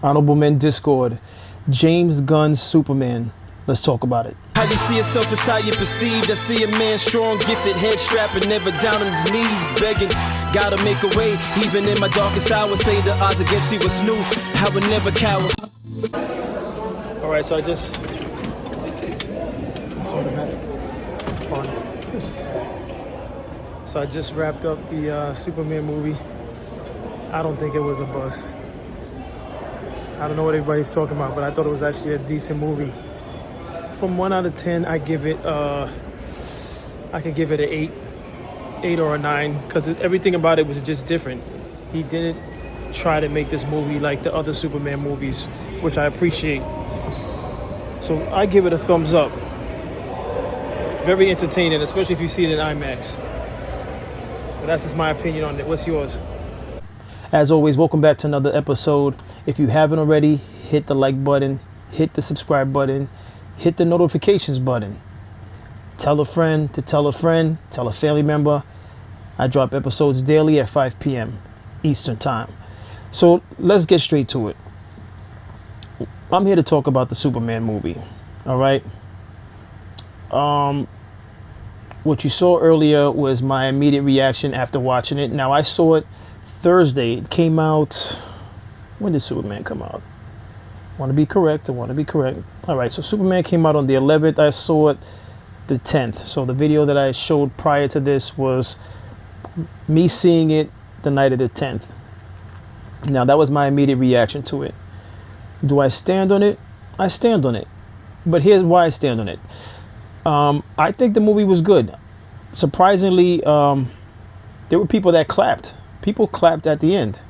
Honorable Men Discord, James Gunn's Superman. Let's talk about it. How you see yourself is how you perceived. I see a man strong, gifted, head strapping, never down on his knees, begging. Gotta make a way, even in my darkest hour. Say the odds against me was new. I would never cower. All right, so I just wrapped up the Superman movie. I don't think it was a bust. I don't know what everybody's talking about, but I thought it was actually a decent movie. From 1 out of 10, I give it. I could give it an 8 or a 9, because everything about it was just different. He didn't try to make this movie like the other Superman movies, which I appreciate. So I give it a thumbs up. Very entertaining, especially if you see it in IMAX. But that's just my opinion on it. What's yours? As always, welcome back to another episode. If you haven't already, hit the like button, hit the subscribe button, hit the notifications button. Tell a friend to tell a friend, tell a family member. I drop episodes daily at 5 p.m. Eastern Time. So let's get straight to it. I'm here to talk about the Superman movie. All right. What you saw earlier was my immediate reaction after watching it. Now, I saw it Thursday. It came out. When did Superman come out? I want to be correct. All right, so Superman came out on the 11th. I saw it the 10th. So the video that I showed prior to this was me seeing it the night of the 10th. Now, that was my immediate reaction to it. Do I stand on it? I stand on it. But here's why I stand on it. I think the movie was good. Surprisingly, there were people that clapped. People clapped at the end.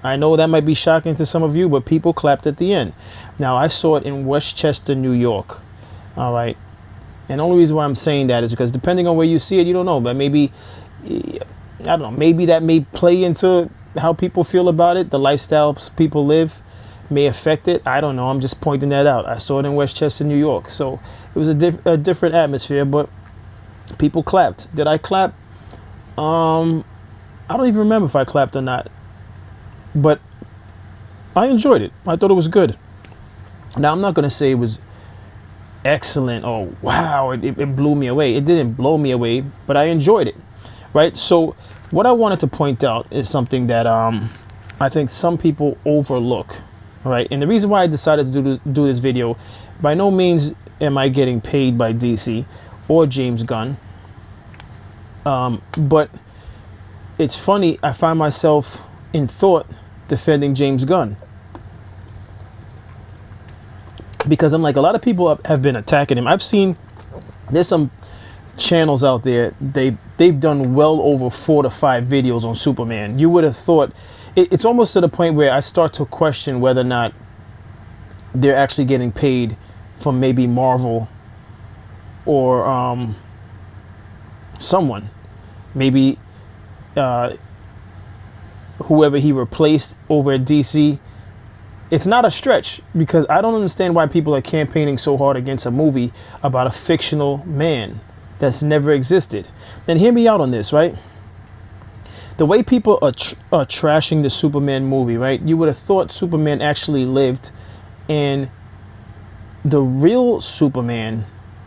I know that might be shocking to some of you, but people clapped at the end. Now, I saw it in Westchester, New York. All right. And the only reason why I'm saying that is because depending on where you see it, you don't know. But maybe, I don't know, maybe that may play into how people feel about it. The lifestyles people live may affect it. I don't know. I'm just pointing that out. I saw it in Westchester, New York. So it was a different atmosphere, but people clapped. Did I clap? I don't even remember if I clapped or not. But I enjoyed it. I thought it was good. Now, I'm not going to say it was excellent. Oh, wow, it blew me away. It didn't blow me away, but I enjoyed it. Right? So what I wanted to point out is something that I think some people overlook. Right? And the reason why I decided to do this video, by no means am I getting paid by DC or James Gunn. But it's funny, I find myself in thought defending James Gunn, because I'm like, a lot of people have been attacking him. I've seen there's some channels out there, they've done well over 4 to 5 videos on Superman. You would have thought it's almost to the point where I start to question whether or not they're actually getting paid from maybe Marvel or someone, maybe whoever he replaced over at DC. It's not a stretch, because I don't understand why people are campaigning so hard against a movie about a fictional man that's never existed. And hear me out on this, right? The way people are trashing the Superman movie, right? You would have thought Superman actually lived, and the real Superman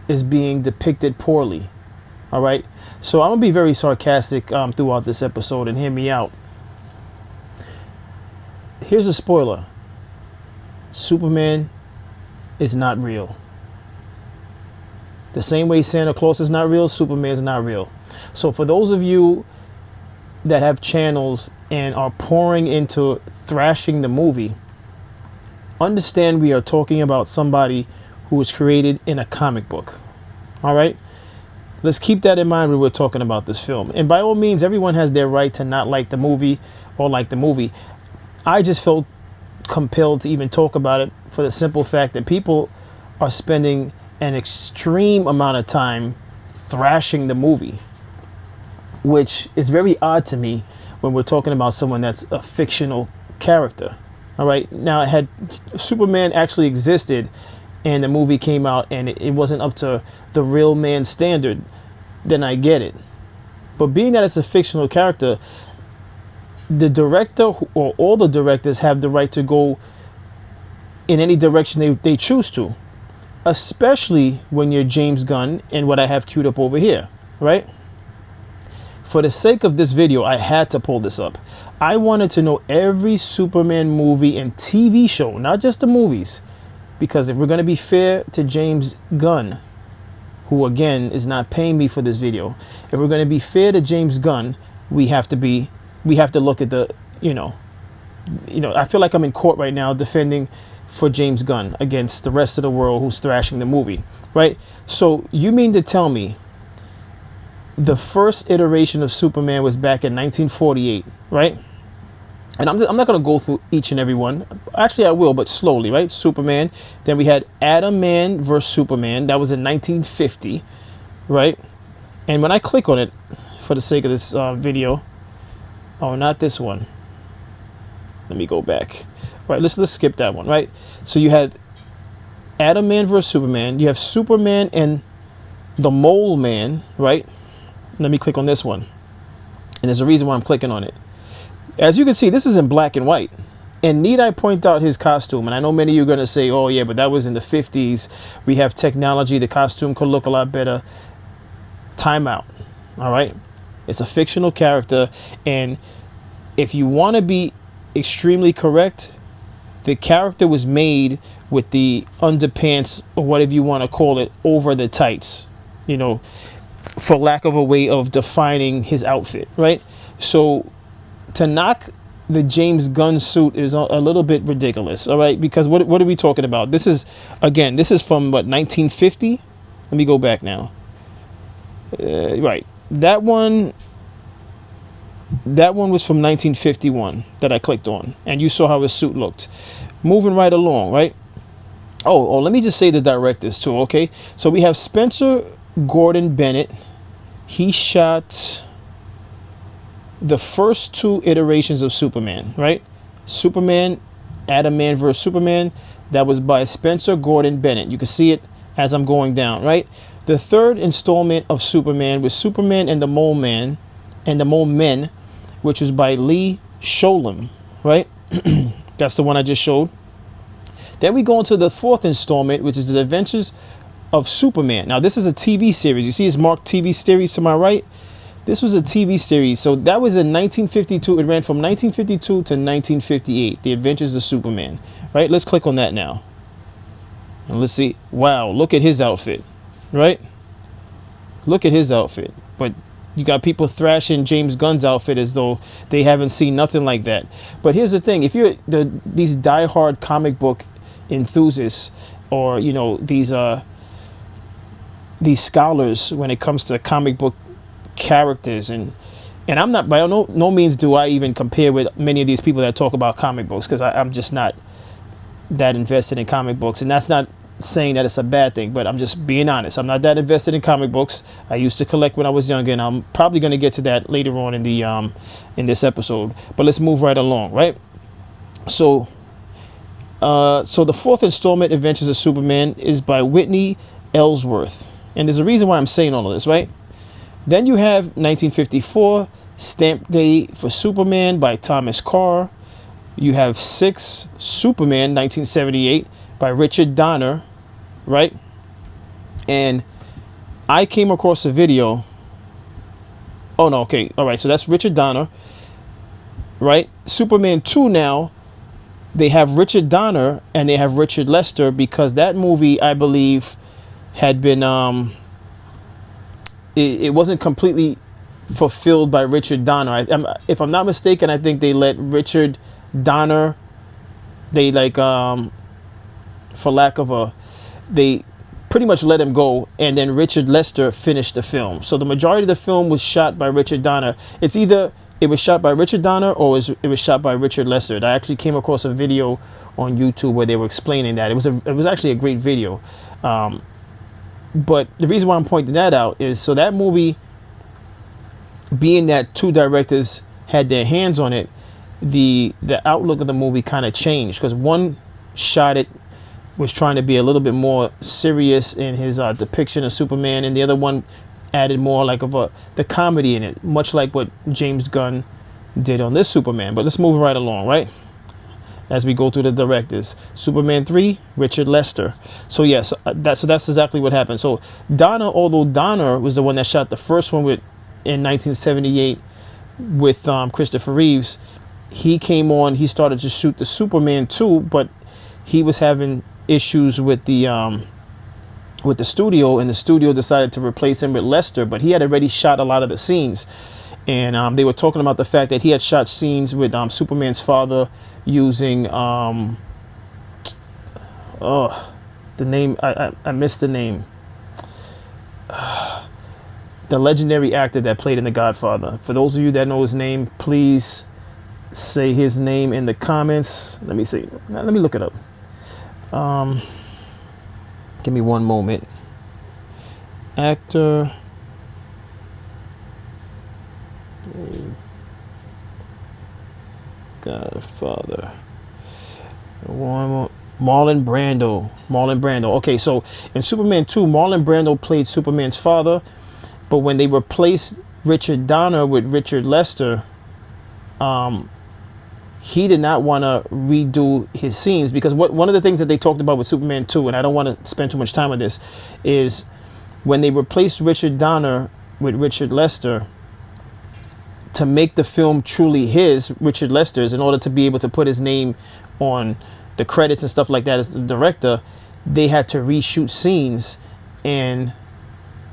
is being depicted poorly. All right? So I'm going to be very sarcastic throughout this episode, and hear me out. Here's a spoiler. Superman is not real. The same way Santa Claus is not real, Superman is not real. So for those of you that have channels and are pouring into thrashing the movie, understand we are talking about somebody who was created in a comic book. All right? Let's keep that in mind when we're talking about this film. And by all means, everyone has their right to not like the movie or like the movie. I just felt compelled to even talk about it for the simple fact that people are spending an extreme amount of time thrashing the movie, which is very odd to me when we're talking about someone that's a fictional character. All right. Now, had Superman actually existed and the movie came out and it wasn't up to the real man standard, then I get it. But being that it's a fictional character, the director or all the directors have the right to go in any direction they choose to, especially when you're James Gunn and what I have queued up over here, right? For the sake of this video, I had to pull this up. I wanted to know every Superman movie and TV show, not just the movies, because if we're going to be fair to James Gunn, who again is not paying me for this video, if we're going to be fair to James Gunn, we have to look at the, I feel like I'm in court right now defending for James Gunn against the rest of the world who's thrashing the movie, right? So you mean to tell me the first iteration of Superman was back in 1948, right? And I'm not going to go through each and every one. Actually, I will, but slowly, right? Superman. Then we had Adam Man versus Superman. That was in 1950, right? And when I click on it, for the sake of this video, oh, not this one. Let me go back. Right, let's skip that one, right? So you had Adam Man versus Superman. You have Superman and the Mole Man, right? Let me click on this one. And there's a reason why I'm clicking on it. As you can see, this is in black and white. And need I point out his costume? And I know many of you are going to say, oh, yeah, but that was in the 50s. We have technology. The costume could look a lot better. Time out. All right? It's a fictional character. And if you want to be extremely correct, the character was made with the underpants, or whatever you want to call it, over the tights, for lack of a way of defining his outfit, right? So to knock the James Gunn suit is a little bit ridiculous, all right? Because what are we talking about? This is from, what, 1950? Let me go back now. Right. That one was from 1951 that I clicked on, and you saw how his suit looked. Moving right along, right? Oh, let me just say the directors too, okay? So we have Spencer Gordon Bennett. He shot the first two iterations of Superman, right? Superman, Adam Man vs. Superman. That was by Spencer Gordon Bennett. You can see it as I'm going down, right? The third installment of Superman was Superman and the Mole Man and the Mole Men, which was by Lee Sholem, right? That's the one I just showed. Then we go into the fourth installment, which is the Adventures of Superman. Now, this is a TV series. You see it's marked TV series to my right? This was a TV series. So that was in 1952. It ran from 1952 to 1958, The Adventures of Superman, right? Let's click on that now. And let's see. Wow, look at his outfit, right? Look at his outfit. But you got people thrashing James Gunn's outfit as though they haven't seen nothing like that. But here's the thing. If you're these diehard comic book enthusiasts, or, these scholars when it comes to comic book characters, and I'm not, by no means do I even compare with many of these people that talk about comic books, because I'm just not that invested in comic books. And that's not saying that it's a bad thing, but I'm just being honest. I'm not that invested in comic books. I used to collect when I was younger, and I'm probably going to get to that later on in the in this episode. But let's move right along, right? So the fourth installment, Adventures of Superman, is by Whitney Ellsworth. And there's a reason why I'm saying all of this, right? Then you have 1954, Stamp Day for Superman by Thomas Carr. You have 6, Superman, 1978, by Richard Donner, right? And I came across a video. Oh, no, okay. All right, so that's Richard Donner, right? Superman 2 now, they have Richard Donner and they have Richard Lester, because that movie, I believe, had been, it wasn't completely fulfilled by Richard Donner. If I'm not mistaken, I think they let Richard Donner, they for lack of a, they pretty much let him go, and then Richard Lester finished the film. So the majority of the film was shot by Richard Donner. It's either it was shot by Richard Donner or it was shot by Richard Lester. I actually came across a video on YouTube where they were explaining that. It was actually a great video. But the reason why I'm pointing that out is so that movie, being that two directors had their hands on it, the outlook of the movie kind of changed, because one shot it was trying to be a little bit more serious in his depiction of Superman, and the other one added more like the comedy in it, much like what James Gunn did on this Superman. But let's move right along, right? as we go through the directors. Superman 3, Richard Lester. So yes, that's exactly what happened. So Donner, although Donner was the one that shot the first one in 1978 with Christopher Reeves, he came on. He started to shoot the Superman 2, but he was having issues with the studio, and the studio decided to replace him with Lester. But he had already shot a lot of the scenes. And they were talking about the fact that he had shot scenes with Superman's father using the name, I missed the name. The legendary actor that played in The Godfather. For those of you that know his name, please say his name in the comments. Let me see. Let me look it up. Give me one moment. Actor. Godfather. Marlon Brando. Okay, so in Superman 2, Marlon Brando played Superman's father, but when they replaced Richard Donner with Richard Lester, he did not want to redo his scenes, because one of the things that they talked about with Superman 2, and I don't want to spend too much time on this, is when they replaced Richard Donner with Richard Lester, to make the film truly his, Richard Lester's, in order to be able to put his name on the credits and stuff like that as the director, they had to reshoot scenes. And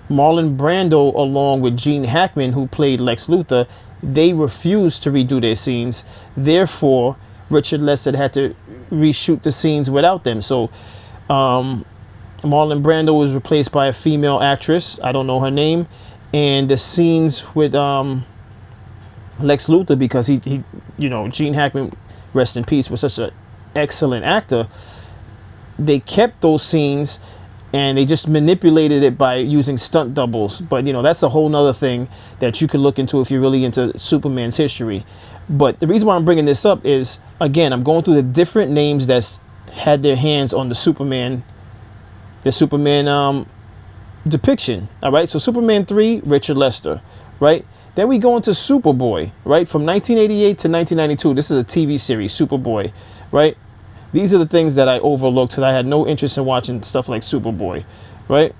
Marlon Brando, along with Gene Hackman, who played Lex Luthor, they refused to redo their scenes. Therefore, Richard Lester had to reshoot the scenes without them. So Marlon Brando was replaced by a female actress. I don't know her name. And the scenes with Lex Luthor, because he Gene Hackman, rest in peace, was such an excellent actor, they kept those scenes and they just manipulated it by using stunt doubles. But that's a whole nother thing that you could look into if you're really into Superman's history. But the reason why I'm bringing this up is, again, I'm going through the different names that's had their hands on the Superman depiction. All right, so Superman 3, Richard Lester, right? Then we go into Superboy, right? From 1988 to 1992. This is a TV series, Superboy, right? These are the things that I overlooked, because I had no interest in watching stuff like Superboy, right?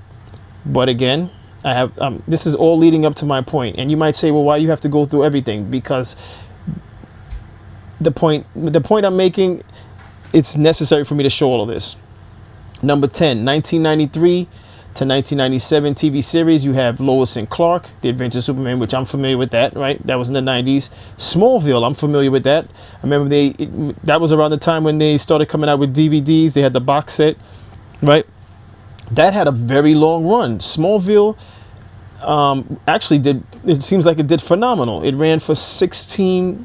But again, I have this is all leading up to my point. And you might say, well, why you have to go through everything? Because the point I'm making, it's necessary for me to show all of this. Number 10, 1993 to 1997 TV series, you have Lois and Clark, The Adventures of Superman, which I'm familiar with that, right? That was in the 90s. Smallville, I'm familiar with that. I remember that was around the time when they started coming out with DVDs. They had the box set, right? That had a very long run. Smallville actually it seems like it did phenomenal. It ran for 16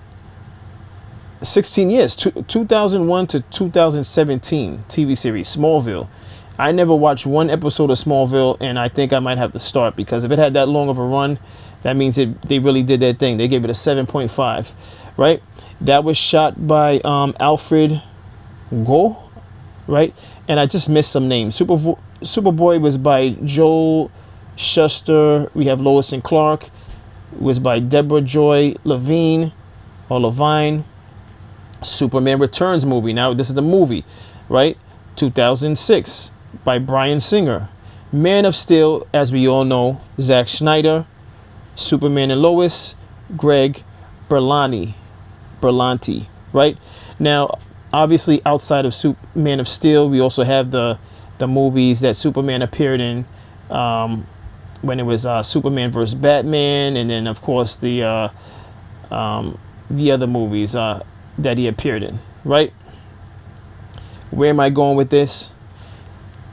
years, 2001 to 2017 TV series, Smallville. I never watched one episode of Smallville, and I think I might have to start, because if it had that long of a run, that means they really did their thing. They gave it a 7.5, right? That was shot by Alfred Go, right? And I just missed some names. Superboy was by Joel Shuster. We have Lois and Clark. It was by Deborah Joy Levine. Superman Returns movie. Now, this is a movie, right? 2006. By Bryan Singer. Man of Steel, as we all know, Zack Snyder. Superman and Lois, Greg Berlanti, right? Now, obviously, outside of Man of Steel, we also have the movies that Superman appeared in, when it was Superman vs. Batman, and then, of course, the other movies that he appeared in, right? Where am I going with this?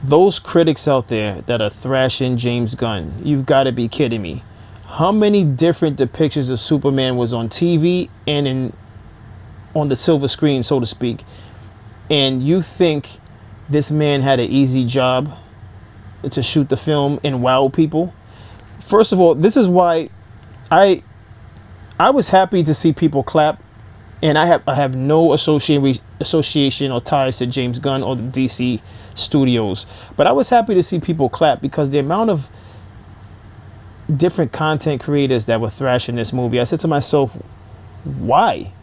Those critics out there that are thrashing James Gunn, you've got to be kidding me. How many different depictions of Superman was on TV and on the silver screen, so to speak, and you think this man had an easy job to shoot the film and wow people? First of all, this is why I was happy to see people clap. And I have no association or ties to James Gunn or the DC studios. But I was happy to see people clap, because the amount of different content creators that were thrashing this movie, I said to myself, why?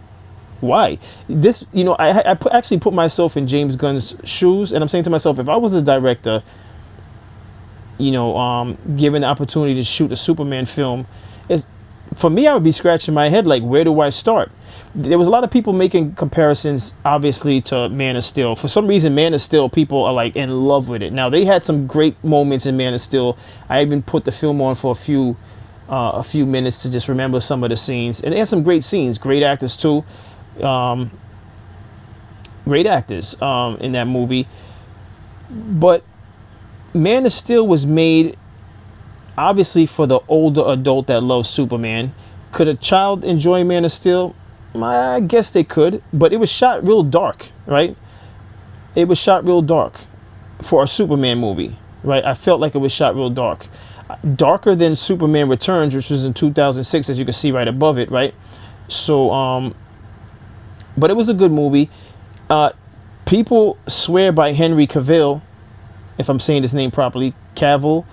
Why? This, you know, actually put myself in James Gunn's shoes, and I'm saying to myself, if I was a director, you know, given the opportunity to shoot a Superman film, is for me, I would be scratching my head like, where do I start? There was a lot of people making comparisons, obviously, to Man of Steel. For some reason, Man of Steel, people are like in love with it. Now, they had some great moments in Man of Steel. I even put the film on for a few minutes to just remember some of the scenes, and they had some great scenes, great actors too, great actors in that movie. But Man of Steel was made obviously for the older adult that loves Superman. Could a child enjoy Man of Steel? I guess they could, but it was shot real dark, right? It was shot real dark for a Superman movie, right? I felt like it was shot real dark. Darker than Superman Returns, which was in 2006, as you can see right above it, right? So, but it was a good movie. People swear by Henry Cavill, if I'm saying his name properly, Cavill.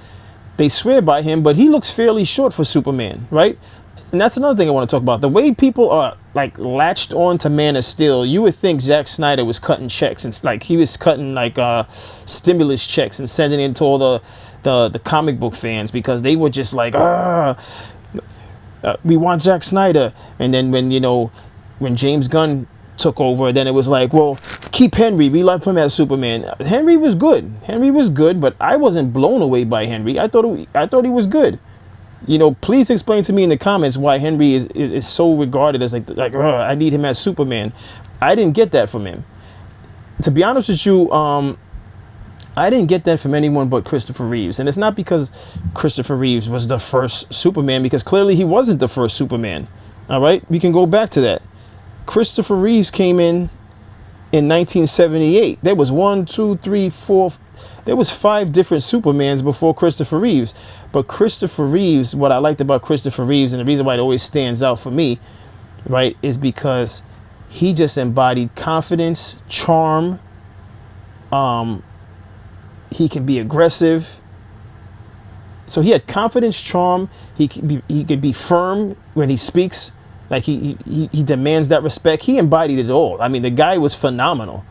They swear by him, but he looks fairly short for Superman, right? And that's another thing I want to talk about. The way people are like latched on to Man of Steel, you would think Zack Snyder was cutting checks, and like he was cutting like stimulus checks and sending it to all the comic book fans, because they were just like, we want Zack Snyder. And then when James Gunn took over, then it was like, well, keep Henry. We love him as Superman. Henry was good. Henry was good, but I wasn't blown away by Henry. I thought he was good. You know, please explain to me in the comments why Henry is so regarded as like I need him as Superman. I didn't get that from him. To be honest with you, I didn't get that from anyone but Christopher Reeves. And it's not because Christopher Reeves was the first Superman, because clearly he wasn't the first Superman. All right, we can go back to that. Christopher Reeves came in 1978. There was 1, 2, 3, 4. There was 5 different Supermans before Christopher Reeves. But Christopher Reeves, what I liked about Christopher Reeves, and the reason why it always stands out for me, right, is because he just embodied confidence, charm. He can be aggressive. So he had confidence, charm. He could be firm when he speaks. Like he demands that respect. He embodied it all. I mean, the guy was phenomenal.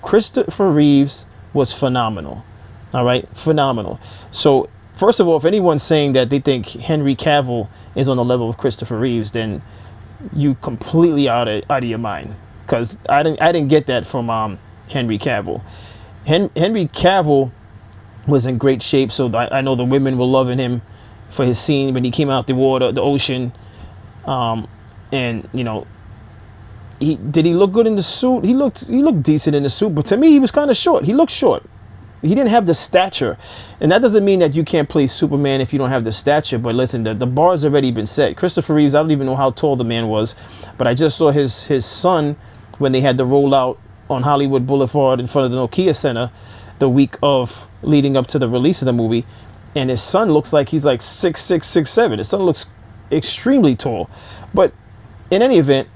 Christopher Reeves was phenomenal. All right, phenomenal. So first of all, if anyone's saying that they think Henry Cavill is on the level of Christopher Reeves, then you completely out of your mind, because I didn't get that from Henry Cavill. Henry Cavill was in great shape, so I know the women were loving him for his scene when he came out the water, the ocean. And you know, did he look good in the suit? He looked decent in the suit, but to me, he was kind of short. He looked short. He didn't have the stature, and that doesn't mean that you can't play Superman if you don't have the stature. But listen, the bar's already been set. Christopher Reeves, I don't even know how tall the man was, but I just saw his son when they had the rollout on Hollywood Boulevard in front of the Nokia Center the week of leading up to the release of the movie, and his son looks like he's like 6'6", 6'7". His son looks extremely tall, but in any event,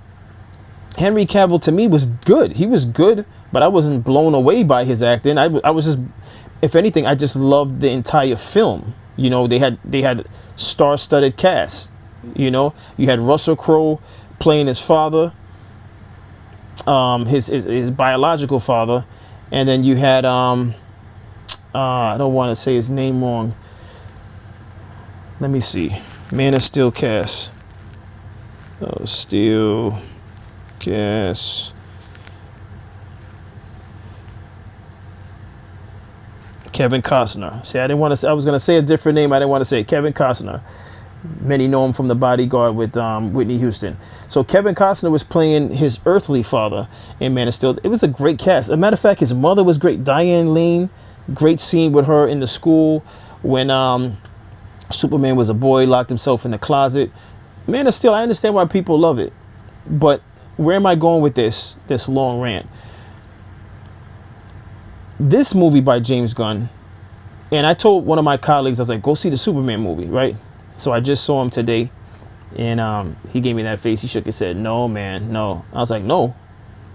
Henry Cavill to me was good. He was good, but I wasn't blown away by his acting. I was just, if anything, I just loved the entire film. You know, they had star-studded cast. You know, you had Russell Crowe playing his father, his biological father, and then you had I don't want to say his name wrong. Let me see. Man of Steel cast. Oh, Steel cast. Kevin Costner. See, I didn't want to. I was going to say a different name. I didn't want to say Kevin Costner. Many know him from The Bodyguard with Whitney Houston. So Kevin Costner was playing his earthly father in Man of Steel. It was a great cast. As a matter of fact, his mother was great. Diane Lane. Great scene with her in the school when Superman was a boy, locked himself in the closet. Man of Steel, I understand why people love it, but where am I going with this long rant? This movie by James Gunn, and I told one of my colleagues, I was like, go see the Superman movie, right? So I just saw him today, and he gave me that face. He shook his head, no, man, no. I was like, no,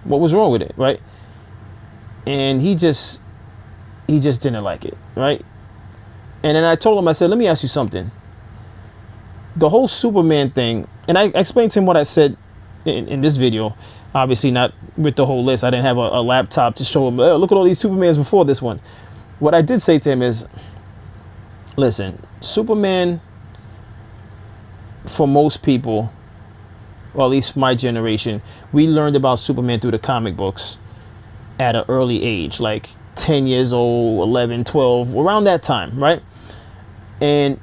what was wrong with it, right? And he just didn't like it, right? And then I told him, I said, let me ask you something. The whole Superman thing, and I explained to him what I said in this video. Obviously not with the whole list. I didn't have a laptop to show him, oh, look at all these Supermans before this one. What I did say to him is, listen, Superman, for most people, or at least my generation, we learned about Superman through the comic books at an early age, like 10 years old, 11, 12, around that time, right? And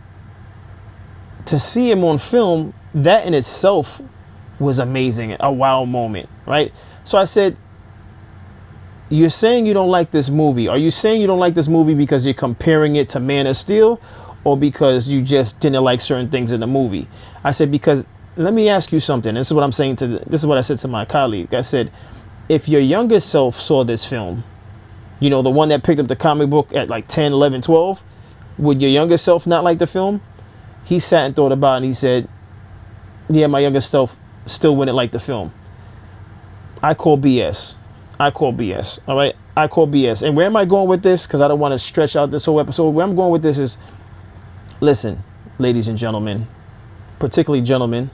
to see him on film, that in itself was amazing, a wow moment, right? So I said, you're saying you don't like this movie. Are you saying you don't like this movie because you're comparing it to Man of Steel, or because you just didn't like certain things in the movie? I said, because let me ask you something. This is what I'm saying this is what I said to my colleague. I said, if your younger self saw this film, you know, the one that picked up the comic book at like 10, 11, 12, would your younger self not like the film? He sat and thought about it, and he said, yeah, my younger self still wouldn't like the film. I call BS. I call BS. All right? I call BS. And where am I going with this? Because I don't want to stretch out this whole episode. Where I'm going with this is, listen, ladies and gentlemen, particularly gentlemen,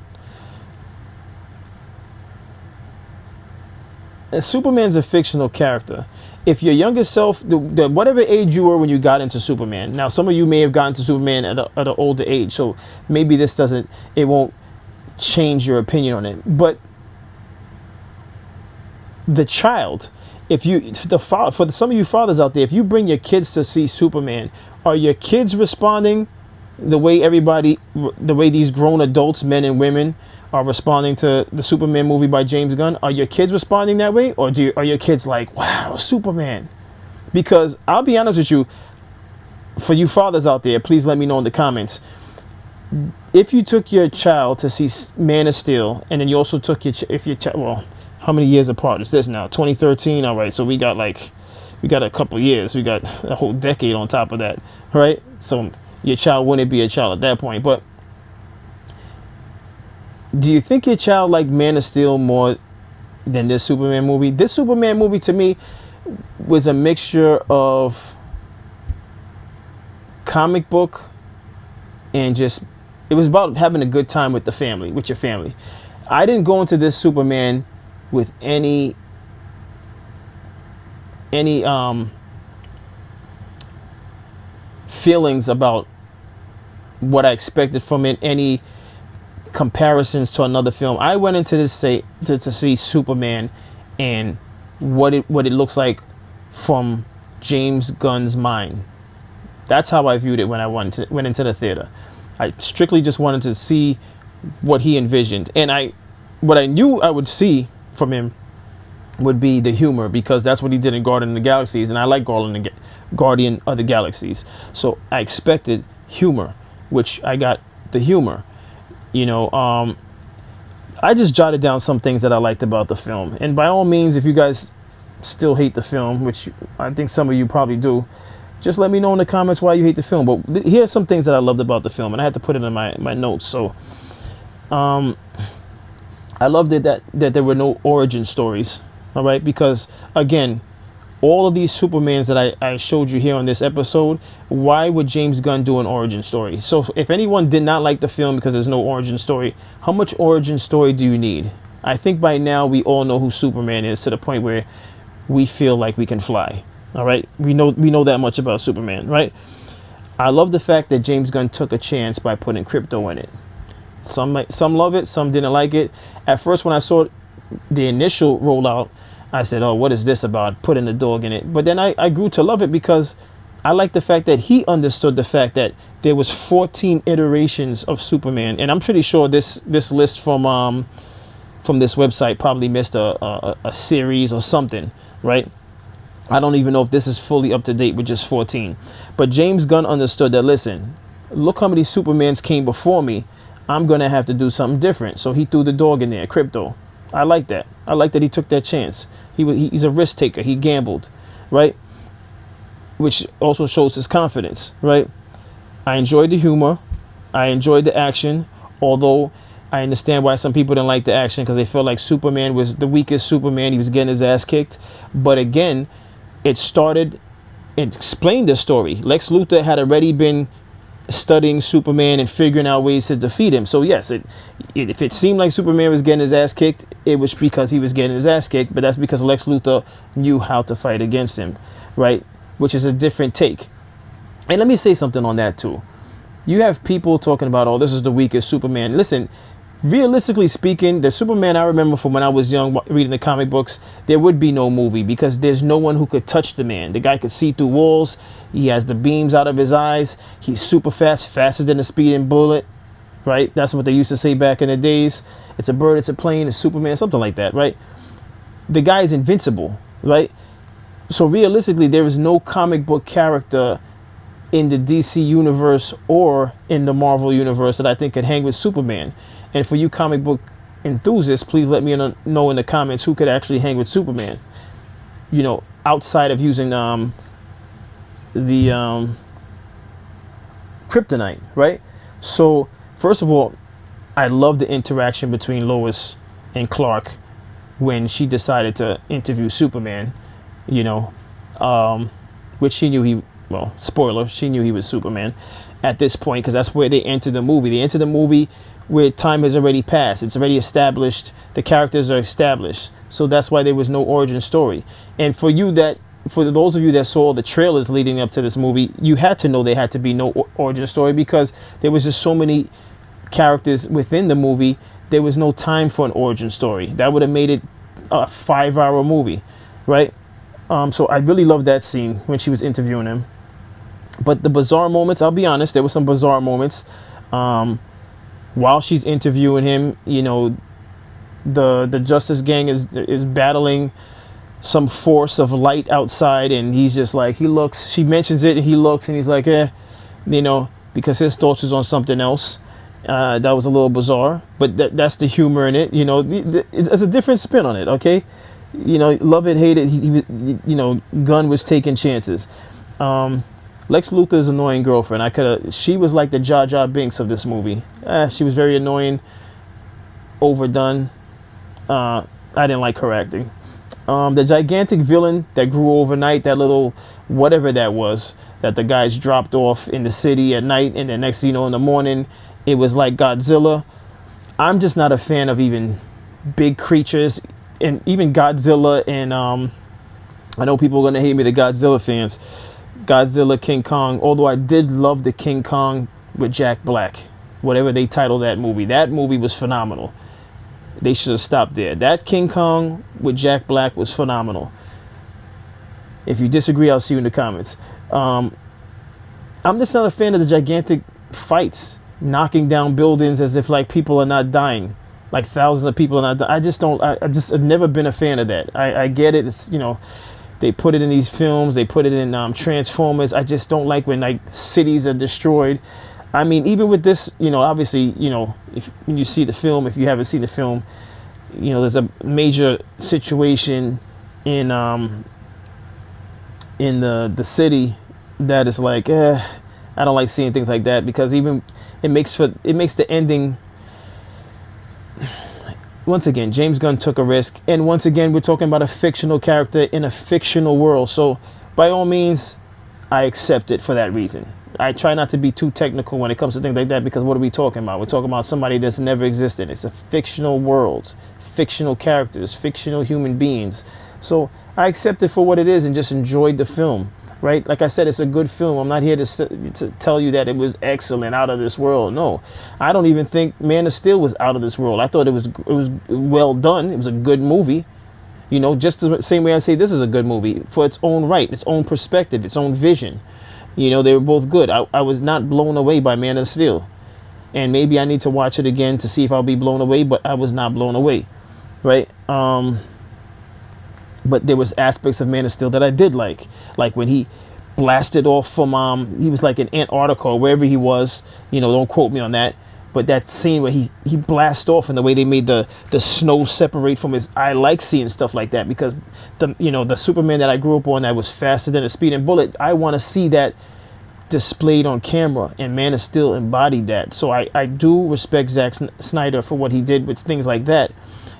Superman's a fictional character. If your younger self, whatever age you were when you got into Superman, now some of you may have gotten to Superman at an older age, so maybe it won't change your opinion on it. But the child, for some of you fathers out there, if you bring your kids to see Superman, are your kids responding the way these grown adults, men and women, are responding to the Superman movie by James Gunn? Are your kids responding that way, or are your kids like, wow, Superman? Because I'll be honest with you, for you fathers out there, please let me know in the comments. If you took your child to see Man of Steel, and then you also took well, how many years apart is this now? 2013. All right, so we got a couple years. We got a whole decade on top of that, right? So your child wouldn't be a child at that point. But do you think your child liked Man of Steel more than this Superman movie? This Superman movie to me was a mixture of comic book and just, it was about having a good time with your family. I didn't go into this Superman with any feelings about what I expected from it, any comparisons to another film. I went into this to see Superman and what it looks like from James Gunn's mind. That's how I viewed it when I went into the theater. I strictly just wanted to see what he envisioned, and what I knew I would see from him would be the humor, because that's what he did in Guardian of the Galaxies, and I like Guardian of the Galaxies. So I expected humor, which I got the humor. You know, I just jotted down some things that I liked about the film. And by all means, if you guys still hate the film, which I think some of you probably do, just let me know in the comments why you hate the film. But here are some things that I loved about the film, and I had to put it in my notes. So I loved it that there were no origin stories, all right? Because, again, all of these Supermans that I showed you here on this episode, why would James Gunn do an origin story? So if anyone did not like the film because there's no origin story, how much origin story do you need? I think by now we all know who Superman is, to the point where we feel like we can fly, all right? We know that much about Superman, right? I love the fact that James Gunn took a chance by putting Krypto in it. Some love it, some didn't like it. At first, when I saw the initial rollout, I said, oh, what is this about, putting the dog in it? But then I grew to love it, because I like the fact that he understood the fact that there was 14 iterations of Superman. And I'm pretty sure this list from this website probably missed a series or something, right? I don't even know if this is fully up to date with just 14. But James Gunn understood that, listen, look how many Supermans came before me. I'm going to have to do something different. So he threw the dog in there, Krypto. I like that. I like that he took that chance. He's a risk taker. He gambled, right? Which also shows his confidence, right? I enjoyed the humor. I enjoyed the action, although I understand why some people didn't like the action, because they felt like Superman was the weakest Superman. He was getting his ass kicked. But again, it explained the story. Lex Luthor had already been studying Superman and figuring out ways to defeat him. So yes, if it seemed like Superman was getting his ass kicked, it was because he was getting his ass kicked, but that's because Lex Luthor knew how to fight against him, right? Which is a different take. And let me say something on that too. You have people talking about, oh, this is the weakest Superman. Listen, realistically speaking, the Superman I remember from when I was young reading the comic books, there would be no movie because there's no one who could touch the man. The guy could see through walls. He has the beams out of his eyes. He's super fast, faster than a speeding bullet, right? That's what they used to say back in the days. It's a bird, it's a plane, it's Superman, something like that, right? The guy is invincible, right? So realistically, there is no comic book character in the DC universe or in the Marvel universe that I think could hang with Superman. And for you comic book enthusiasts, please let me know in the comments who could actually hang with Superman. You know, outside of using the kryptonite, right? So first of all, I love the interaction between Lois and Clark when she decided to interview Superman, you know, which she knew well, spoiler, she knew he was Superman at this point, because that's where they enter the movie. They enter the movie where time has already passed. It's already established. The characters are established. So that's why there was no origin story. And for those of you that saw the trailers leading up to this movie, you had to know there had to be no origin story because there was just so many characters within the movie. There was no time for an origin story. That would have made it a 5-hour movie, right? So I really loved that scene when she was interviewing him. But the bizarre moments, I'll be honest, there were some bizarre moments. While she's interviewing him, you know, the Justice Gang is battling some force of light outside, and he's just like, she mentions it, and he looks, and he's like, you know, because his thoughts was on something else. That was a little bizarre, but that's the humor in it. You know, it's a different spin on it, okay? You know, love it, hate it, you know, Gunn was taking chances. Lex Luthor's annoying girlfriend, she was like the Jar Jar Binks of this movie. She was very annoying, overdone. I didn't like her acting. The gigantic villain that grew overnight, that little whatever that was, that the guys dropped off in the city at night, and then next thing you know, in the morning, it was like Godzilla. I'm just not a fan of even big creatures, and even Godzilla, and I know people are going to hate me, the Godzilla fans. Godzilla, King Kong, although I did love the King Kong with Jack Black, whatever they titled that movie. That movie was phenomenal. They should have stopped there. That King Kong with Jack Black was phenomenal. If you disagree, I'll see you in the comments. I'm just not a fan of the gigantic fights, knocking down buildings as if like people are not dying, like thousands of people are not dying. I've never been a fan of that. I get it. It's, you know, they put it in these films, they put it in Transformers. I just don't like when like cities are destroyed. I mean, even with this, you know, obviously, you know, when you see the film, if you haven't seen the film, you know, there's a major situation in the city that is like, I don't like seeing things like that, because even it makes the ending. Once again, James Gunn took a risk, and once again, we're talking about a fictional character in a fictional world. So, by all means, I accept it for that reason. I try not to be too technical when it comes to things like that, because what are we talking about? We're talking about somebody that's never existed. It's a fictional world, fictional characters, fictional human beings. So I accept it for what it is and just enjoyed the film, right? Like I said, it's a good film. I'm not here to tell you that it was excellent, out of this world. No, I don't even think Man of Steel was out of this world. I thought it was well done. It was a good movie. You know, just the same way I say this is a good movie for its own right, its own perspective, its own vision. You know, they were both good. I was not blown away by Man of Steel. And maybe I need to watch it again to see if I'll be blown away, but I was not blown away, right? But there was aspects of Man of Steel that I did like when he blasted off from, he was like in Antarctica or wherever he was, you know, don't quote me on that. But that scene where he blasted off, and the way they made the snow separate from his, I like seeing stuff like that, because the Superman that I grew up on that was faster than a speeding bullet, I want to see that displayed on camera, and Man of Steel embodied that. So I do respect Zack Snyder for what he did with things like that,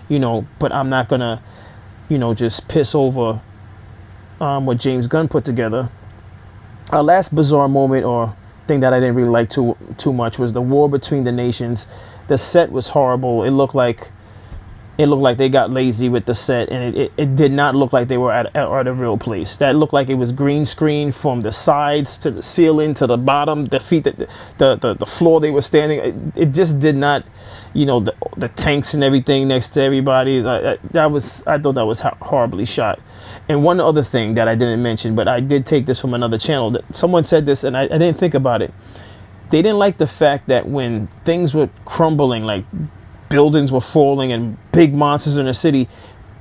you know, but I'm not gonna, you know, just piss over what James Gunn put together. Our last bizarre moment, or thing that I didn't really like too much was the war between the nations. The set was horrible. It looked like they got lazy with the set, and it did not look like they were at a real place. That looked like it was green screen from the sides to the ceiling to the bottom, the feet, the floor they were standing. It just did not, the tanks and everything next to everybody. I thought that was horribly shot. And one other thing that I didn't mention, but I did take this from another channel. That someone said this, and I didn't think about it. They didn't like the fact that when things were crumbling, like buildings were falling and big monsters in the city,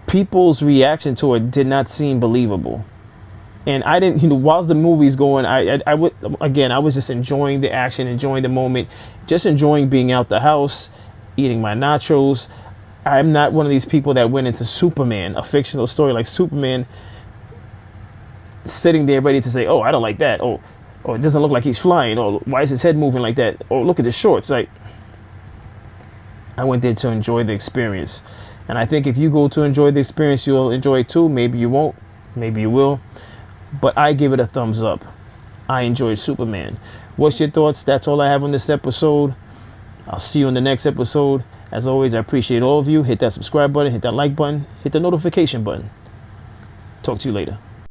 people's reaction to it did not seem believable. And I didn't, whilst the movie's going, I was just enjoying the action, enjoying the moment, just enjoying being out the house, eating my nachos. I'm not one of these people that went into Superman, a fictional story like Superman, sitting there ready to say, oh, I don't like that. Oh, it doesn't look like he's flying. Oh, why is his head moving like that? Oh, look at his shorts. Like, I went there to enjoy the experience. And I think if you go to enjoy the experience, you'll enjoy it too. Maybe you won't. Maybe you will. But I give it a thumbs up. I enjoyed Superman. What's your thoughts? That's all I have on this episode. I'll see you in the next episode. As always, I appreciate all of you. Hit that subscribe button. Hit that like button. Hit the notification button. Talk to you later.